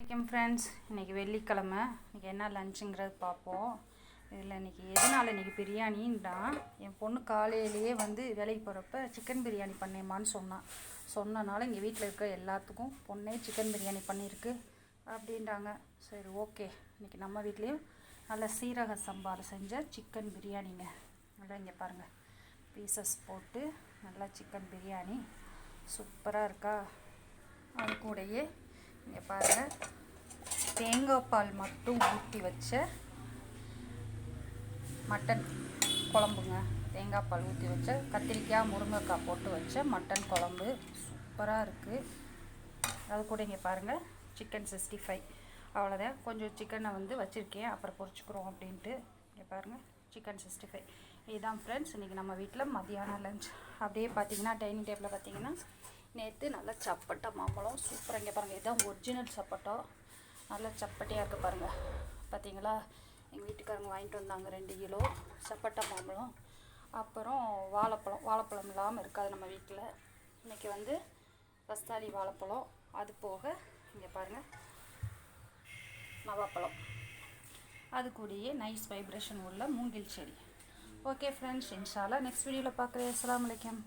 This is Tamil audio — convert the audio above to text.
வணக்கம் ஃப்ரெண்ட்ஸ், இன்றைக்கி வெள்ளிக்கிழமை. இன்றைக்கி என்ன லஞ்சுங்கிறது பார்ப்போம். இதில் இன்றைக்கி பிரியாணின்னா என் பொண்ணு காலையிலேயே வேலைக்கு போகிறப்ப சிக்கன் பிரியாணி பண்ணேம்மான்னு சொன்னனால எங்கள் வீட்டில் இருக்க எல்லாத்துக்கும் பொண்ணே சிக்கன் பிரியாணி பண்ணியிருக்கு அப்படின்றாங்க. சரி, ஓகே. இன்றைக்கி நம்ம வீட்லேயும் நல்ல சீரக சம்பாவில் செஞ்ச சிக்கன் பிரியாணிங்க. நல்லா இங்கே பாருங்கள், பீசஸ் போட்டு நல்லா சிக்கன் பிரியாணி சூப்பராக இருக்கா. அது கூடயே இங்கே பாருங்கள், தேங்காய் பால் மட்டும் ஊற்றி வச்ச மட்டன் குழம்புங்க. தேங்காய் பால் ஊற்றி வச்ச கத்திரிக்காய் முருங்கைக்காய் போட்டு வச்ச மட்டன் குழம்பு சூப்பராக இருக்குது. அது கூட இங்கே பாருங்கள், சிக்கன் 65. அவ்வளோதான். கொஞ்சம் சிக்கனை வச்சுருக்கேன், அப்புறம் பொரிச்சுக்கிறோம் அப்படின்ட்டு. இங்கே பாருங்கள், சிக்கன் 65. இதுதான் ஃப்ரெண்ட்ஸ் இன்றைக்கி நம்ம வீட்டில் மதியானம் லஞ்ச். அப்படியே பார்த்தீங்கன்னா டைனிங் டேபிளில் பார்த்தீங்கன்னா நேற்று நல்லா சப்பட்டை மாம்பழம் சூப்பராக. இங்கே பாருங்கள், இதுதான் ஒரிஜினல் சப்பட்டா. நல்லா சப்பட்டையாக இருக்குது பாருங்கள். பார்த்தீங்களா, எங்கள் வீட்டுக்காரங்க வாங்கிட்டு வந்தாங்க 2 கிலோ சப்பட்டை மாம்பழம். அப்புறம் வாழைப்பழம் இல்லாமல் இருக்காது நம்ம வீட்டில். இன்றைக்கி ரஸ்தாளி வாழைப்பழம். அது போக இங்கே பாருங்கள் நவாப்பழம். அது கூடயே நைஸ் வைப்ரேஷன் உள்ள மூங்கில் செடி. ஓகே ஃப்ரெண்ட்ஸ், இன்ஷா அல்லாஹ் நெக்ஸ்ட் வீடியோவில் பார்க்குறேன். அஸ்ஸலாமு அலைக்கும்.